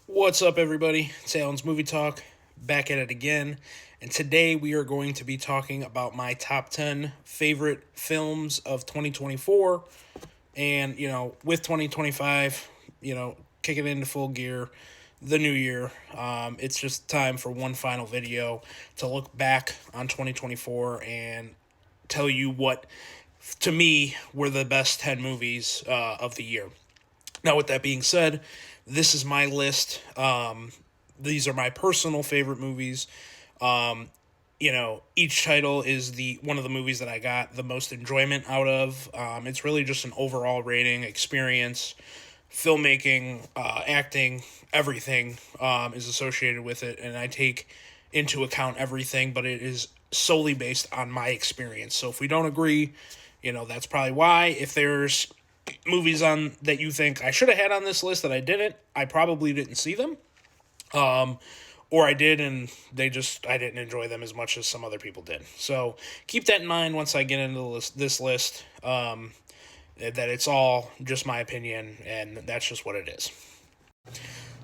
What's up, everybody? It's Alan's Movie Talk, back at it again. And today we are going to be talking about my top 10 favorite films of 2024. And, with 2025, kicking into full gear, the new year, it's just time for one final video to look back on 2024 and tell you what, to me, were the best 10 movies of the year. Now, with that being said, this is my list. These are my personal favorite movies. Each title is the one of the movies that I got the most enjoyment out of. It's really just an overall rating, experience, filmmaking, acting, everything is associated with it, and I take into account everything, but it is solely based on my experience. So if we don't agree, that's probably why. If there's movies on that you think I should have had on this list that I didn't, I probably didn't see them. Or I did and I didn't enjoy them as much as some other people did. So keep that in mind once I get into this list, that it's all just my opinion and that's just what it is.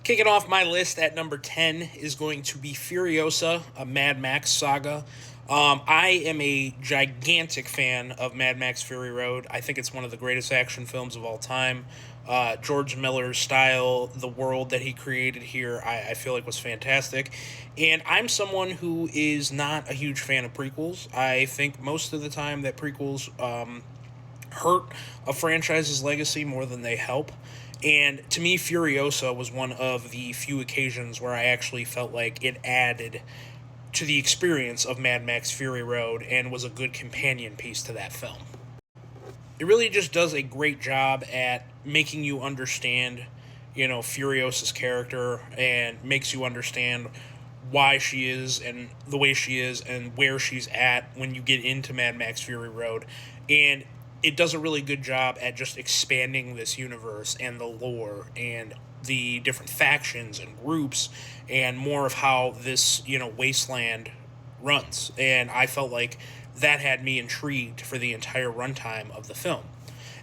Kicking off my list at number 10 is going to be Furiosa, a Mad Max saga. I am a gigantic fan of Mad Max Fury Road. I think it's one of the greatest action films of all time. George Miller's style, the world that he created here, I feel like was fantastic. And I'm someone who is not a huge fan of prequels. I think most of the time that prequels hurt a franchise's legacy more than they help. And to me, Furiosa was one of the few occasions where I actually felt like it added to the experience of Mad Max Fury Road and was a good companion piece to that film. It really just does a great job at making you understand, Furiosa's character and makes you understand why she is and the way she is and where she's at when you get into Mad Max Fury Road. And it does a really good job at just expanding this universe and the lore and the different factions and groups and more of how this, wasteland runs. And I felt like that had me intrigued for the entire runtime of the film.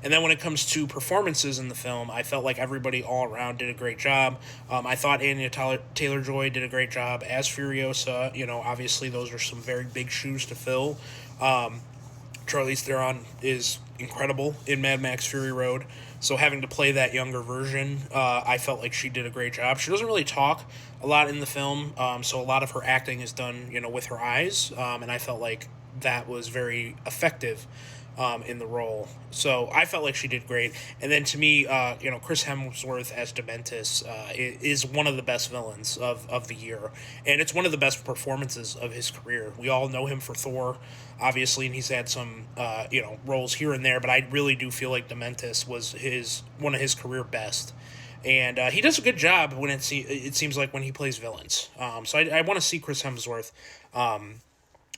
And then when it comes to performances in the film, I felt like everybody all around did a great job. I thought Anya Taylor-Joy did a great job as Furiosa. Obviously those are some very big shoes to fill. Charlize Theron is incredible in Mad Max Fury Road. So having to play that younger version, I felt like she did a great job. She doesn't really talk a lot in the film, so a lot of her acting is done, with her eyes, and I felt like that was very effective in the role. So I felt like she did great. And then to me, Chris Hemsworth as Dementis is one of the best villains of the year. And it's one of the best performances of his career. We all know him for Thor, obviously, and he's had some, roles here and there, but I really do feel like Dementis was one of his career best. And he does a good job when it seems like when he plays villains. So I want to see Chris Hemsworth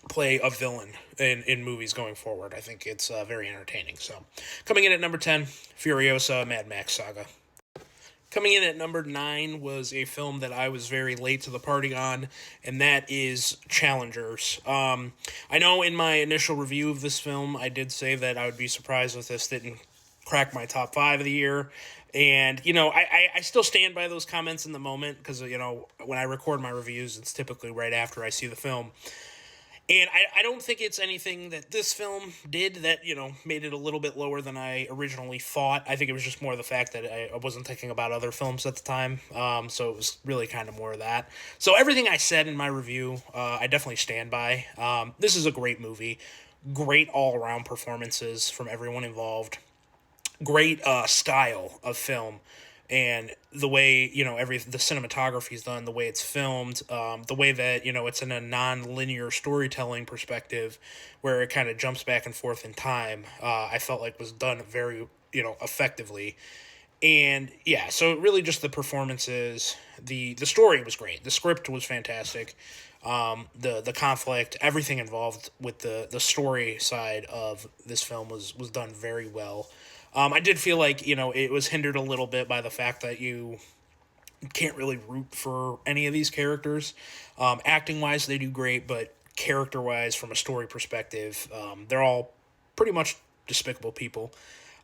play a villain in movies going forward. I think it's very entertaining. So, coming in at number 10, Furiosa, Mad Max Saga. Coming in at number 9 was a film that I was very late to the party on, and that is Challengers. I know in my initial review of this film, I did say that I would be surprised if this didn't crack my top 5 of the year. And, I still stand by those comments in the moment because, when I record my reviews, it's typically right after I see the film. And I don't think it's anything that this film did that, made it a little bit lower than I originally thought. I think it was just more the fact that I wasn't thinking about other films at the time. So it was really kind of more of that. So everything I said in my review, I definitely stand by. This is a great movie. Great all-around performances from everyone involved. Great style of film and the way the cinematography is done, the way it's filmed, the way that it's in a non-linear storytelling perspective, where it kind of jumps back and forth in time. I felt like was done very effectively, and yeah, so really just the performances, the story was great, the script was fantastic, the conflict, everything involved with the story side of this film was done very well. I did feel like, it was hindered a little bit by the fact that you can't really root for any of these characters. Acting wise, they do great, but character wise, from a story perspective, they're all pretty much despicable people.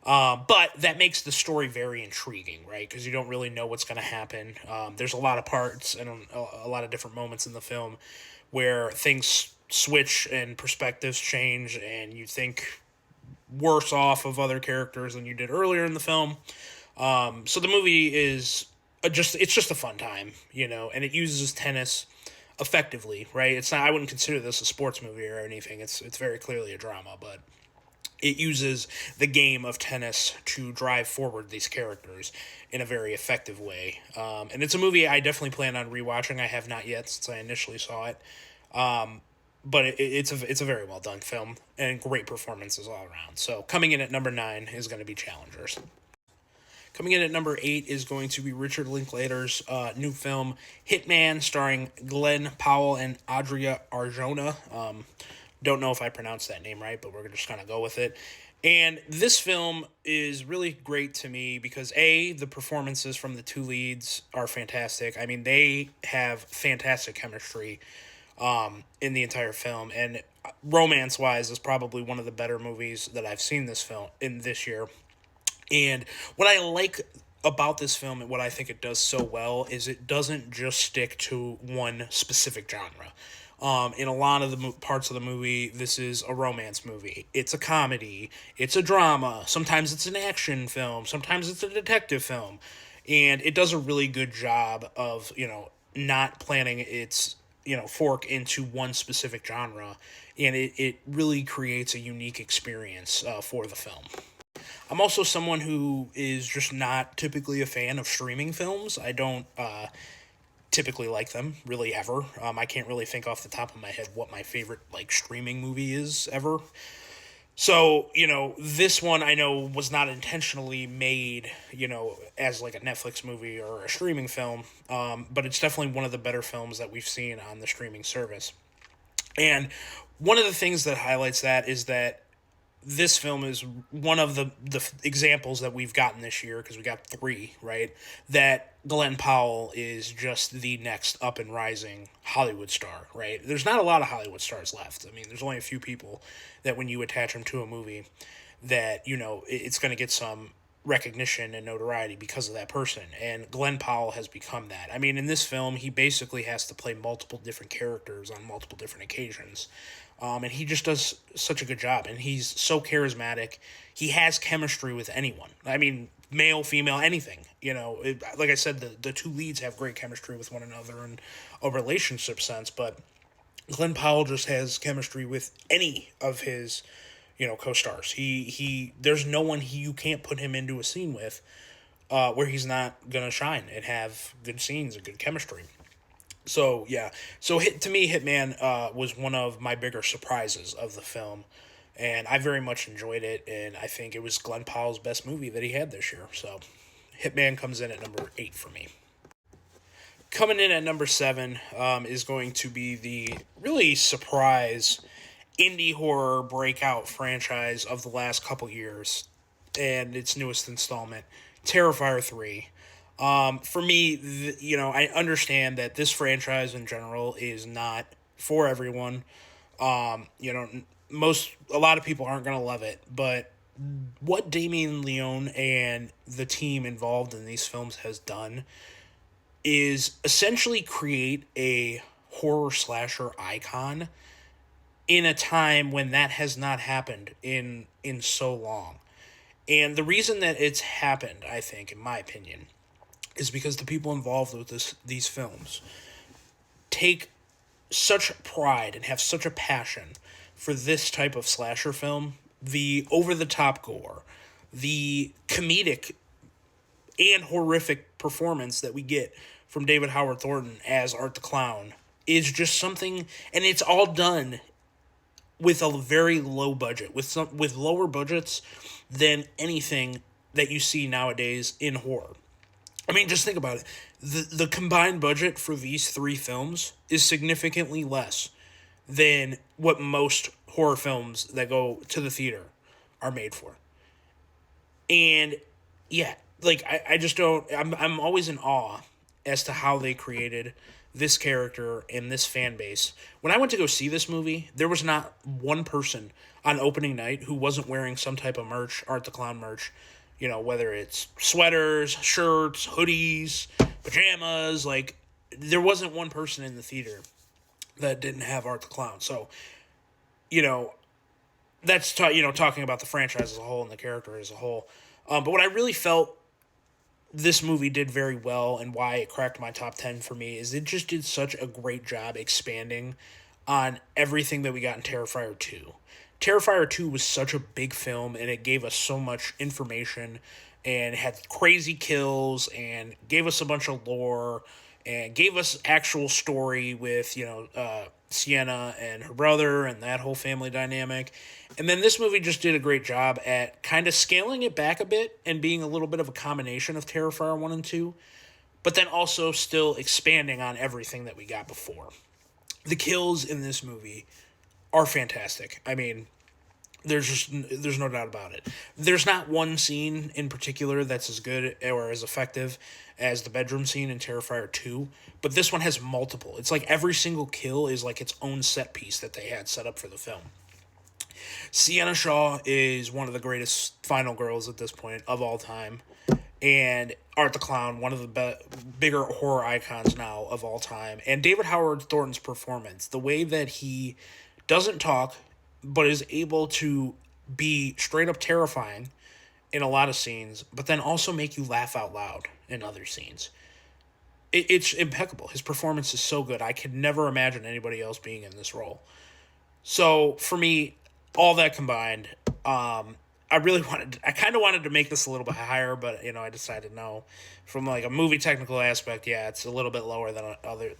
But that makes the story very intriguing, right? Because you don't really know what's going to happen. There's a lot of parts and a lot of different moments in the film where things switch and perspectives change, and you think worse off of other characters than you did earlier in the film. So the movie is it's just a fun time, and it uses tennis effectively, right? It's not, I wouldn't consider this a sports movie or anything. It's very clearly a drama, but it uses the game of tennis to drive forward these characters in a very effective way. And it's a movie I definitely plan on rewatching. I have not yet since I initially saw it. But it's a very well done film and great performances all around. So coming in at number 9 is going to be Challengers. Coming in at number 8 is going to be Richard Linklater's new film Hitman, starring Glenn Powell and Adria Arjona. Don't know if I pronounced that name right, but we're just going to go with it. And this film is really great to me because, A, the performances from the two leads are fantastic. I mean, they have fantastic chemistry in the entire film. And romance-wise, is probably one of the better movies that I've seen this year. And what I like about this film and what I think it does so well is it doesn't just stick to one specific genre. In a lot of the parts of the movie, this is a romance movie. It's a comedy. It's a drama. Sometimes it's an action film. Sometimes it's a detective film. And it does a really good job of, not planning its, fork into one specific genre. And it really creates a unique experience for the film. I'm also someone who is just not typically a fan of streaming films. I don't typically like them really ever. I can't really think off the top of my head what my favorite streaming movie is ever. So, this one I know was not intentionally made, as like a Netflix movie or a streaming film, but it's definitely one of the better films that we've seen on the streaming service. And one of the things that highlights that is that this film is one of the examples that we've gotten this year, because we got 3, right? That Glenn Powell is just the next up and rising Hollywood star, right? There's not a lot of Hollywood stars left. I mean, there's only a few people that when you attach them to a movie that, it's going to get some recognition and notoriety because of that person. And Glenn Powell has become that. I mean, in this film, he basically has to play multiple different characters on multiple different occasions. And he just does such a good job. And he's so charismatic. He has chemistry with anyone. I mean, male, female, anything. Like I said, the two leads have great chemistry with one another in a relationship sense. But Glenn Powell just has chemistry with any of his co-stars. He there's no one you can't put him into a scene with where he's not gonna shine and have good scenes and good chemistry. So yeah, to me, Hitman was one of my bigger surprises of the film, and I very much enjoyed it, and I think it was Glenn Powell's best movie that he had this year. So Hitman comes in at number 8 for me. Coming in at number 7 is going to be the really surprise indie horror breakout franchise of the last couple years, and its newest installment, Terrifier 3. For me, I understand that this franchise in general is not for everyone. A lot of people aren't gonna love it, but what Damien Leone and the team involved in these films has done is essentially create a horror slasher icon in a time when that has not happened in so long. And the reason that it's happened, I think, in my opinion, is because the people involved with these films take such pride and have such a passion for this type of slasher film, the over-the-top gore, the comedic and horrific performance that we get from David Howard Thornton as Art the Clown is just something, and it's all done with a very low budget, with lower budgets than anything that you see nowadays in horror. I mean, just think about it. The combined budget for these 3 films is significantly less than what most horror films that go to the theater are made for. And yeah, I just don't. I'm always in awe as to how they created this character and this fan base. When I went to go see this movie, there was not one person on opening night who wasn't wearing some type of merch, Art the Clown merch. You know, whether it's sweaters, shirts, hoodies, pajamas, like there wasn't one person in the theater that didn't have Art the Clown. So, you know, that's talking about the franchise as a whole and the character as a whole. But what I really felt this movie did very well and why it cracked my top 10 for me is it just did such a great job expanding on everything that we got in Terrifier 2. Terrifier 2 was such a big film and it gave us so much information and had crazy kills and gave us a bunch of lore and gave us actual story with, Sienna and her brother and that whole family dynamic. And then this movie just did a great job at kind of scaling it back a bit and being a little bit of a combination of Terrifier 1 and 2, but then also still expanding on everything that we got before. The kills in this movie are fantastic. I mean, there's no doubt about it. There's not one scene in particular that's as good or as effective as the bedroom scene in Terrifier 2, but this one has multiple. It's like every single kill is like its own set piece that they had set up for the film. Sienna Shaw is one of the greatest final girls at this point of all time, and Art the Clown, one of the bigger horror icons now of all time. And David Howard Thornton's performance, the way that he doesn't talk, but is able to be straight up terrifying in a lot of scenes, but then also make you laugh out loud in other scenes. It's impeccable. His performance is so good. I could never imagine anybody else being in this role. So for me, all that combined, I kind of wanted to make this a little bit higher, but I decided no. From like a movie technical aspect, yeah, it's a little bit lower than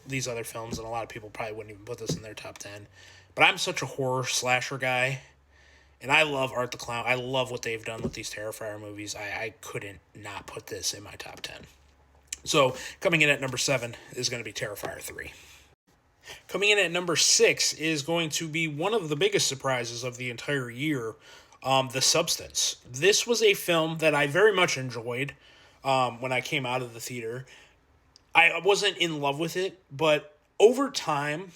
these other films, and a lot of people probably wouldn't even put this in their top 10. But I'm such a horror slasher guy, and I love Art the Clown. I love what they've done with these Terrifier movies. I couldn't not put this in my top 10. So coming in at number 7 is going to be Terrifier 3. Coming in at number 6 is going to be one of the biggest surprises of the entire year, The Substance. This was a film that I very much enjoyed when I came out of the theater. I wasn't in love with it, but over time,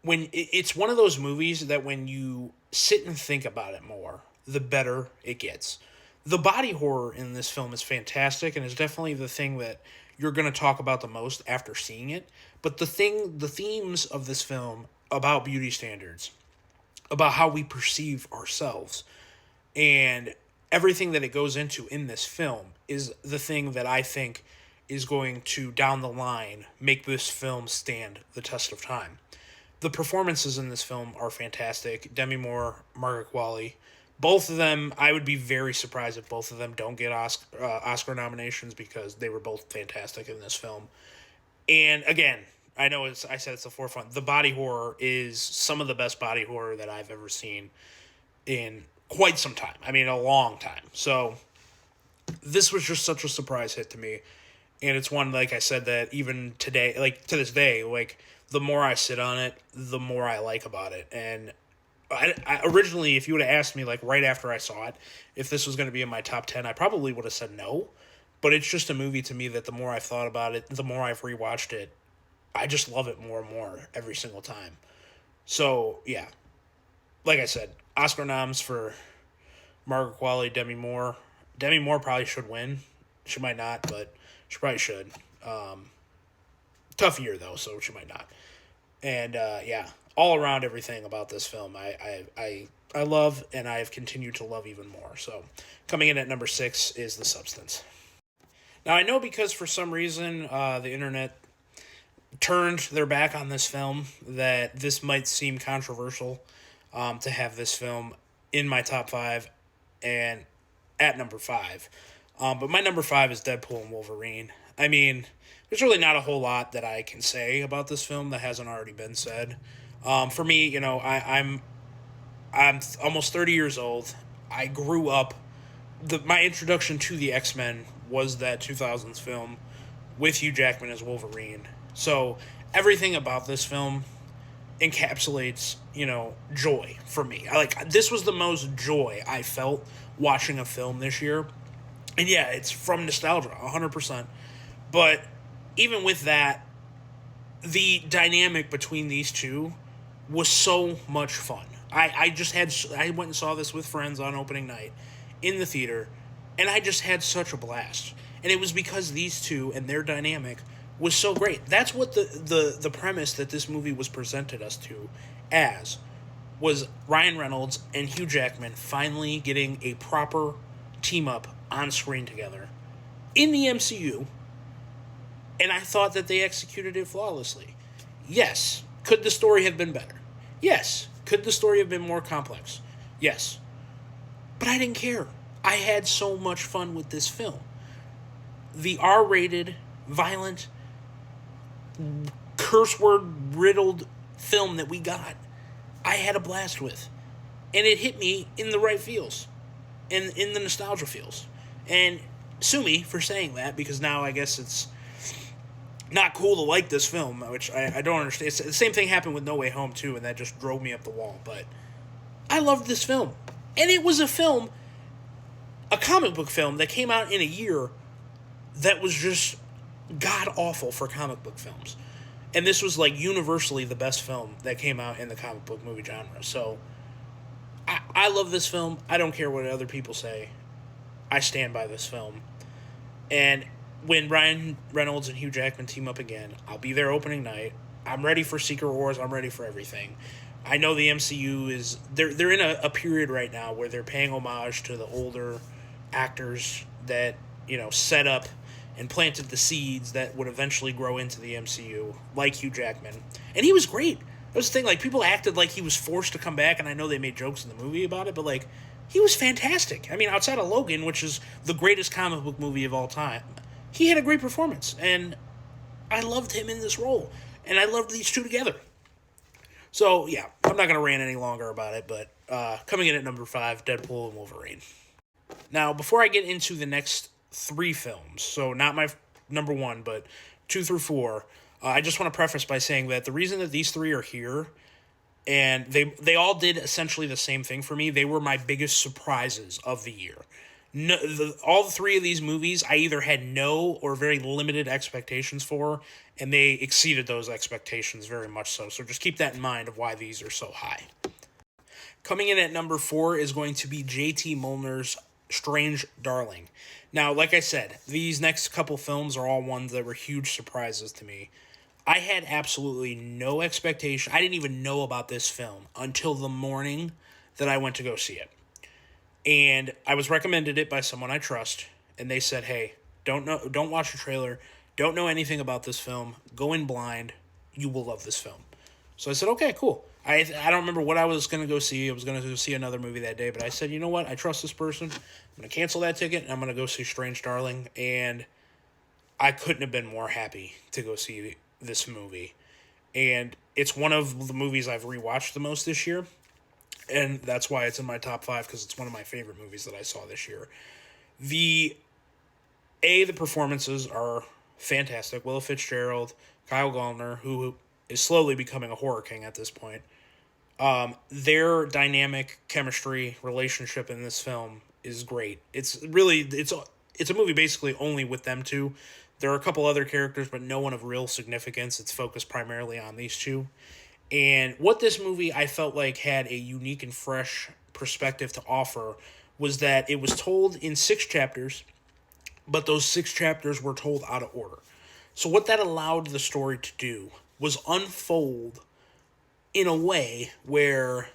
it's one of those movies that when you sit and think about it more, the better it gets. The body horror in this film is fantastic and is definitely the thing that you're going to talk about the most after seeing it. But the themes of this film about beauty standards, about how we perceive ourselves, and everything that it goes into in this film is the thing that I think is going to, down the line, make this film stand the test of time. The performances in this film are fantastic. Demi Moore, Margaret Qualley, both of them, I would be very surprised if both of them don't get Oscar nominations because they were both fantastic in this film. And again, I know I said it's the forefront. The body horror is some of the best body horror that I've ever seen in quite some time. I mean, a long time. So this was just such a surprise hit to me. And it's one, like I said, that even today, like to this day, like the more I sit on it, the more I like about it. And I originally, if you would have asked me like right after I saw it, if this was going to be in my top 10, I probably would have said no. But it's just a movie to me that the more I've thought about it, the more I've rewatched it, I just love it more and more every single time. So, yeah. Like I said, Oscar noms for Margaret Qualley, Demi Moore. Demi Moore probably should win. She might not, but she probably should. Tough year, though, so she might not. And, yeah, all around everything about this film, I love, and I've continued to love even more. So, coming in at number 6 is The Substance. Now, I know because for some reason the internet turned their back on this film that this might seem controversial to have this film in my top 5 and at number 5. But my number 5 is Deadpool and Wolverine. I mean, there's really not a whole lot that I can say about this film that hasn't already been said. For me, I'm almost 30 years old. I grew up. My introduction to the X-Men was that 2000s film with Hugh Jackman as Wolverine. So everything about this film encapsulates, joy for me. This was the most joy I felt watching a film this year. And yeah, it's from nostalgia, 100%. But even with that, the dynamic between these two was so much fun. I went and saw this with friends on opening night in the theater, and I just had such a blast. And it was because these two and their dynamic was so great. That's what the premise that this movie was presented us to as was Ryan Reynolds and Hugh Jackman finally getting a proper team up on screen together in the MCU, and I thought that they executed it flawlessly. Yes, could the story have been better? Yes. Could the story have been more complex? Yes. But I didn't care. I had so much fun with this film. The R rated, violent, curse word riddled film that we got, I had a blast with. And it hit me in the right feels, in the nostalgia feels. And sue me for saying that, because now I guess it's not cool to like this film, which I don't understand. The same thing happened with No Way Home, too, and that just drove me up the wall. But I loved this film. And it was a comic book film that came out in a year that was just god-awful for comic book films. And this was, like, universally the best film that came out in the comic book movie genre. So, I love this film. I don't care what other people say. I stand by this film. And when Ryan Reynolds and Hugh Jackman team up again, I'll be there opening night. I'm ready for Secret Wars. I'm ready for everything. I know the MCU is... They're in a period right now where they're paying homage to the older actors that, set up and planted the seeds that would eventually grow into the MCU, like Hugh Jackman. And he was great. That was the thing, like, people acted like he was forced to come back, and I know they made jokes in the movie about it, but, like, he was fantastic. I mean, outside of Logan, which is the greatest comic book movie of all time, he had a great performance, and I loved him in this role, and I loved these two together. So, yeah, I'm not going to rant any longer about it, but coming in at number 5, Deadpool and Wolverine. Now, before I get into the next 3 films, so not my number 1, but 2 through 4, I just want to preface by saying that the reason that these 3 are here, and they all did essentially the same thing for me, they were my biggest surprises of the year. No, all 3 of these movies, I either had no or very limited expectations for, and they exceeded those expectations very much so. So just keep that in mind of why these are so high. Coming in at number 4 is going to be J.T. Molnar's Strange Darling. Now, like I said, these next couple films are all ones that were huge surprises to me. I had absolutely no expectation. I didn't even know about this film until the morning that I went to go see it. And I was recommended it by someone I trust, and they said, hey, don't watch the trailer, don't know anything about this film, go in blind, you will love this film. So I said, okay, cool. I don't remember what I was going to go see. I was going to go see another movie that day, but I said, you know what, I trust this person, I'm going to cancel that ticket, and I'm going to go see Strange Darling, and I couldn't have been more happy to go see this movie. And it's one of the movies I've rewatched the most this year. And that's why it's in my top 5, because it's one of my favorite movies that I saw this year. The performances are fantastic. Willa Fitzgerald, Kyle Gallner, who is slowly becoming a horror king at this point. Their dynamic chemistry relationship in this film is great. It's a movie basically only with them two. There are a couple other characters, but no one of real significance. It's focused primarily on these two. And what this movie, I felt like, had a unique and fresh perspective to offer was that it was told in 6 chapters, but those 6 chapters were told out of order. So what that allowed the story to do was unfold in a way where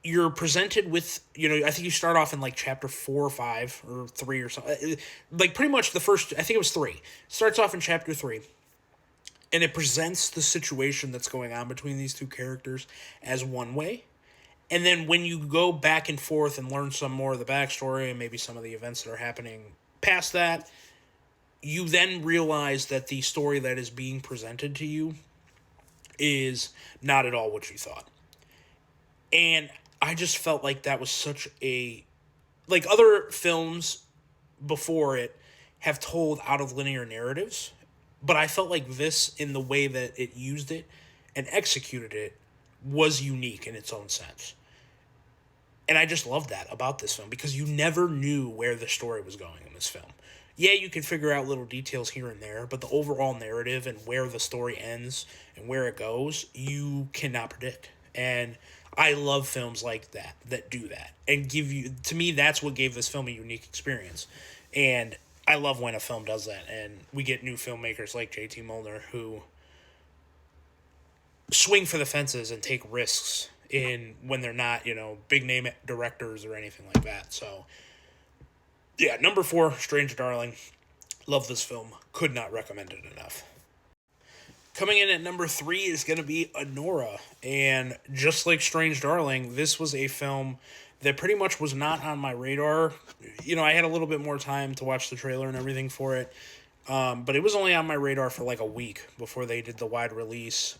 you're presented with, I think you start off in like chapter 4 or 5 or 3 or something. Like pretty much the first, I think it was 3. It starts off in chapter 3. And it presents the situation that's going on between these two characters as one way. And then when you go back and forth and learn some more of the backstory and maybe some of the events that are happening past that, you then realize that the story that is being presented to you is not at all what you thought. And I just felt like that was such a... Like other films before it have told out of linear narratives, but I felt like this, in the way that it used it and executed it, was unique in its own sense. And I just loved that about this film, because you never knew where the story was going in this film. yeah, you can figure out little details here and there, but the overall narrative and where the story ends and where it goes, you cannot predict. And I love films like that do that and give you, to me, that's what gave this film a unique experience. And I love when a film does that, and we get new filmmakers like J.T. Mulner who swing for the fences and take risks in when they're not, big name directors or anything like that. So, yeah, number 4, Strange Darling. Love this film. Could not recommend it enough. Coming in at number 3 is going to be Anora. And just like Strange Darling, this was a film that pretty much was not on my radar. I had a little bit more time to watch the trailer and everything for it. But it was only on my radar for like a week before they did the wide release.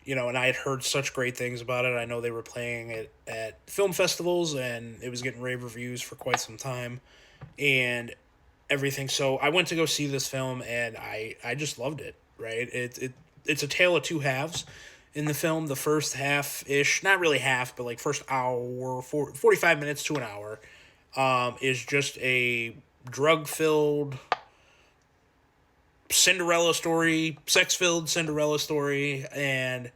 And I had heard such great things about it. I know they were playing it at film festivals, and it was getting rave reviews for quite some time. And everything. So I went to go see this film, and I just loved it. Right, it's a tale of two halves. In the film, the first half ish, not really half, but like first hour, 45 minutes to an hour, is just a drug filled Cinderella story, sex filled Cinderella story, and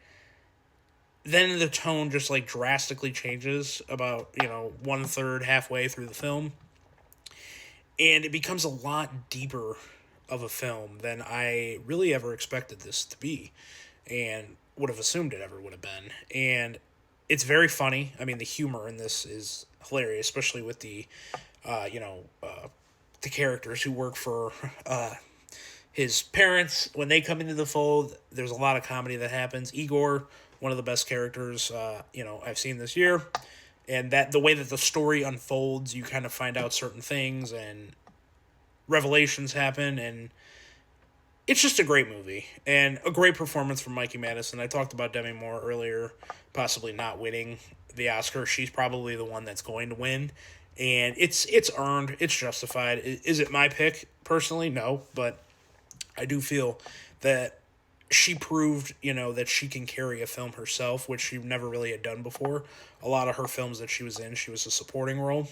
then the tone just like drastically changes about 1/3 halfway through the film, and it becomes a lot deeper of a film than I really ever expected this to be, and would have assumed it ever would have been. And it's very funny. I mean, the humor in this is hilarious, especially with the characters who work for his parents. When they come into the fold, there's a lot of comedy that happens. Igor, one of the best characters I've seen this year, and that the way that the story unfolds, you kind of find out certain things and revelations happen, and it's just a great movie and a great performance from Mikey Madison. I talked about Demi Moore earlier, possibly not winning the Oscar. She's probably the one that's going to win, and it's earned, it's justified. Is it my pick personally? No, but I do feel that she proved, that she can carry a film herself, which she never really had done before. A lot of her films that she was in, she was a supporting role.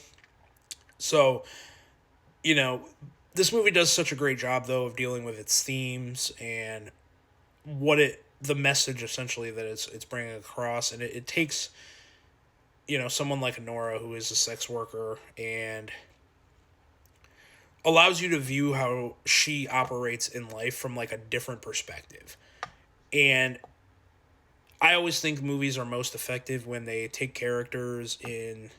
So, this movie does such a great job, though, of dealing with its themes and the message essentially that it's bringing across, and it takes someone like Nora, who is a sex worker, and allows you to view how she operates in life from like a different perspective. And I always think movies are most effective when they take characters in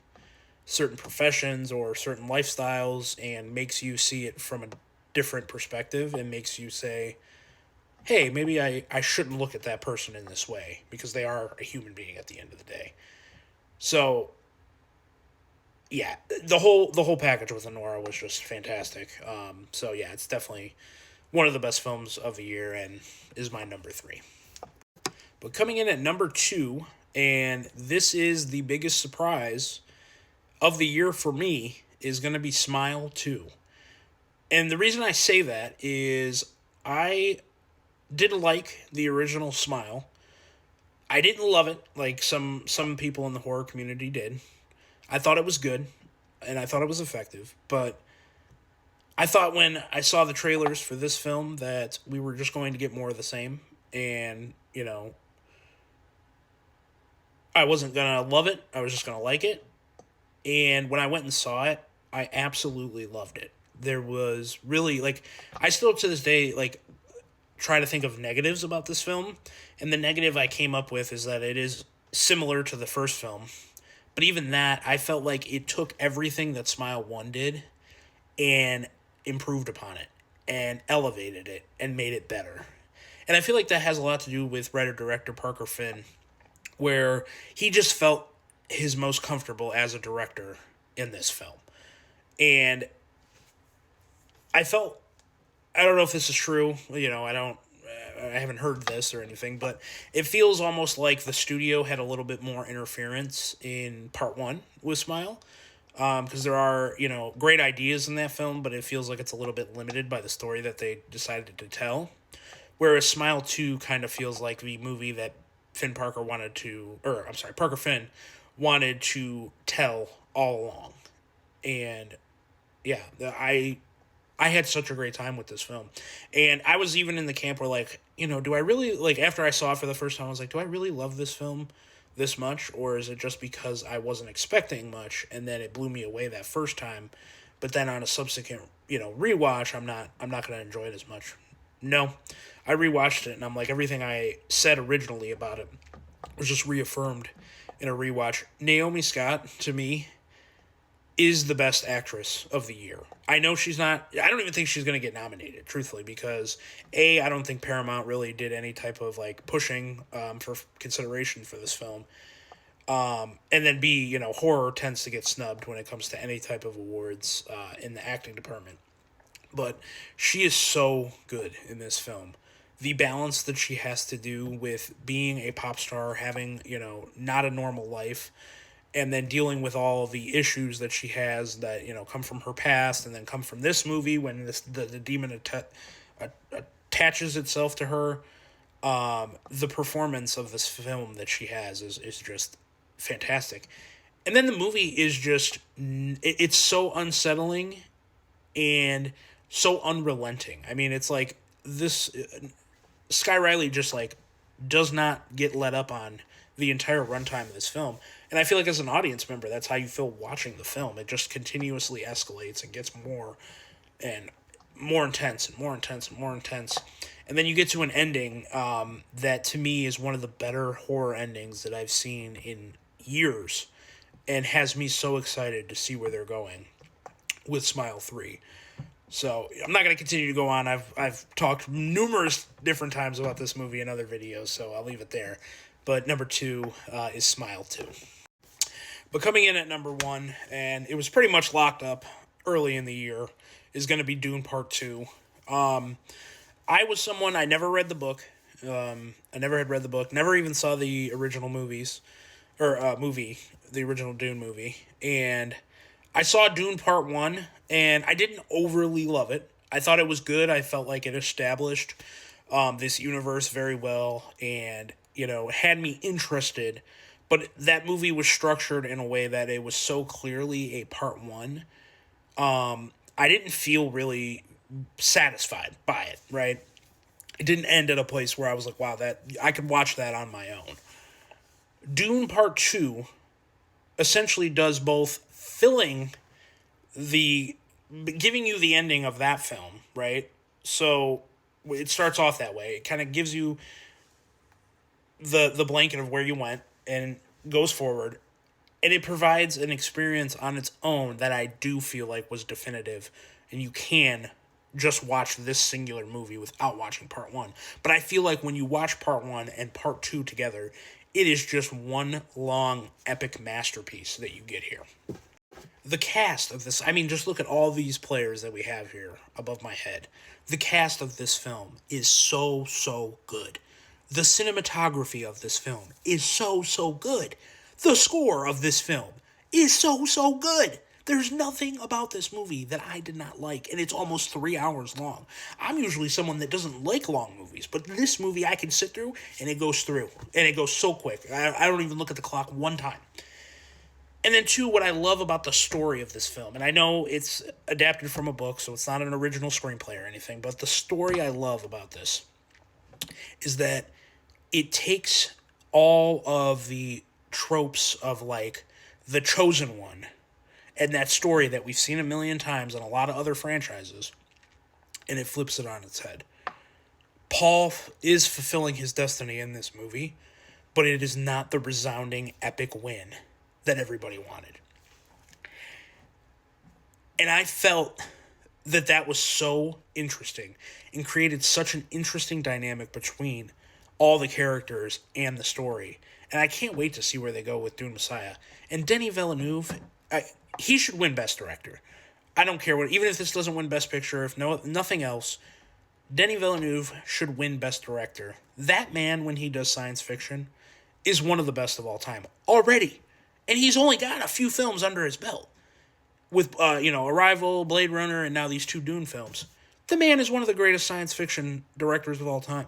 certain professions or certain lifestyles and makes you see it from a different perspective and makes you say, hey, maybe I shouldn't look at that person in this way because they are a human being at the end of the day. So, yeah, the whole package with Anora was just fantastic. So, yeah, it's definitely one of the best films of the year and is my number 3. But coming in at number 2, and this is the biggest surprise of the year for me, is going to be Smile 2. And the reason I say that is I did like the original Smile. I didn't love it like some people in the horror community did. I thought it was good, and I thought it was effective, but I thought when I saw the trailers for this film that we were just going to get more of the same, and, I wasn't going to love it, I was just going to like it. And when I went and saw it, I absolutely loved it. There was really, like, I still to this day, like, try to think of negatives about this film. And the negative I came up with is that it is similar to the first film. But even that, I felt like it took everything that Smile 1 did and improved upon it and elevated it and made it better. And I feel like that has a lot to do with writer-director Parker Finn, where he just felt his most comfortable as a director in this film. And I don't know if this is true, I haven't heard this or anything, but it feels almost like the studio had a little bit more interference in part 1 with Smile, because there are, great ideas in that film, but it feels like it's a little bit limited by the story that they decided to tell. Whereas Smile 2 kind of feels like the movie that Parker Finn wanted to tell all along. And yeah, I I had such a great time with this film. And I was even in the camp where, like, do I really, like, after I saw it for the first time, I was like, do I really love this film this much? Or is it just because I wasn't expecting much and then it blew me away that first time? But then on a subsequent, rewatch, I'm not going to enjoy it as much. No, I rewatched it and I'm like, everything I said originally about it was just reaffirmed in a rewatch. Naomi Scott, to me, is the best actress of the year. I know she's not, I don't even think she's going to get nominated, truthfully, because A, I don't think Paramount really did any type of like pushing for consideration for this film. And then B, horror tends to get snubbed when it comes to any type of awards in the acting department. But she is so good in this film. The balance that she has to do with being a pop star, having, not a normal life, and then dealing with all the issues that she has that, come from her past and then come from this movie when the demon attaches itself to her. The performance of this film that she has is just fantastic. And then the movie is just, it's so unsettling and so unrelenting. I mean, it's like this, Sky Riley just like does not get let up on the entire runtime of this film. And I feel like as an audience member, that's how you feel watching the film. It just continuously escalates and gets more and more intense and more intense and more intense. And then you get to an ending that to me is one of the better horror endings that I've seen in years and has me so excited to see where they're going with Smile 3. So I'm not going to continue to go on. I've talked numerous different times about this movie in other videos, so I'll leave it there. But number 2 is Smile 2. But coming in at number 1, and it was pretty much locked up early in the year, is going to be Dune Part 2. I was someone, I never read the book. I never had read the book. Never even saw the original movies, or the original Dune movie. And I saw Dune Part 1, and I didn't overly love it. I thought it was good. I felt like it established this universe very well and, had me interested. But that movie was structured in a way that it was so clearly a Part 1. I didn't feel really satisfied by it, right? It didn't end at a place where I was like, wow, that I could watch that on my own. Dune Part 2 essentially does both giving you the ending of that film, right? So it starts off that way. It kind of gives you the blanket of where you went and goes forward. And it provides an experience on its own that I do feel like was definitive. And you can just watch this singular movie without watching Part 1. But I feel like when you watch Part 1 and Part 2 together, it is just one long epic masterpiece that you get here. The cast of this, I mean, just look at all these players that we have here above my head. The cast of this film is so, so good. The cinematography of this film is so, so good. The score of this film is so, so good. There's nothing about this movie that I did not like, and it's almost 3 hours long. I'm usually someone that doesn't like long movies, but this movie I can sit through, and it goes through, and it goes so quick. I don't even look at the clock one time. And then 2, what I love about the story of this film, and I know it's adapted from a book, so it's not an original screenplay or anything, but the story I love about this is that it takes all of the tropes of, like, the chosen one and that story that we've seen a million times in a lot of other franchises, and it flips it on its head. Paul is fulfilling his destiny in this movie, but it is not the resounding epic win that everybody wanted. And I felt that was so interesting and created such an interesting dynamic between all the characters and the story. And I can't wait to see where they go with Dune Messiah. And Denis Villeneuve, he should win Best Director. I don't care what, even if this doesn't win Best Picture, if nothing else, Denis Villeneuve should win Best Director. That man, when he does science fiction, is one of the best of all time already. And he's only got a few films under his belt. With, Arrival, Blade Runner, and now these 2 Dune films. The man is one of the greatest science fiction directors of all time.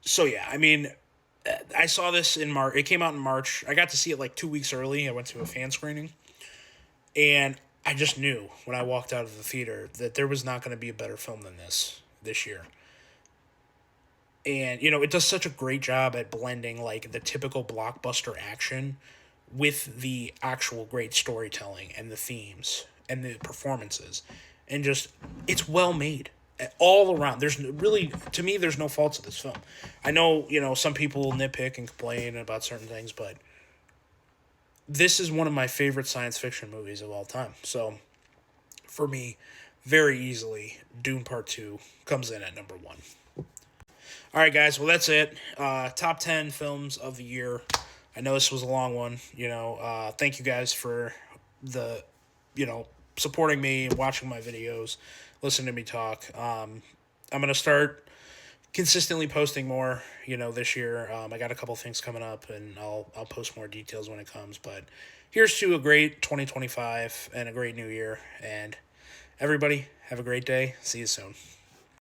So, yeah, I mean, I saw this in March. It came out in March. I got to see it like 2 weeks early. I went to a fan screening. And I just knew when I walked out of the theater that there was not going to be a better film than this year. And it does such a great job at blending like the typical blockbuster action with the actual great storytelling and the themes and the performances, and just it's well made all around. There's really, to me, there's no faults of this film. I know some people nitpick and complain about certain things, but this is one of my favorite science fiction movies of all time. So for me, very easily, Dune Part 2 comes in at number 1. All right, guys. Well, that's it. Top 10 films of the year. I know this was a long one. Thank you guys for the, supporting me and watching my videos, listening to me talk. I'm going to start consistently posting more, this year. I got a couple things coming up, and I'll post more details when it comes. But here's to a great 2025 and a great new year. And everybody, have a great day. See you soon.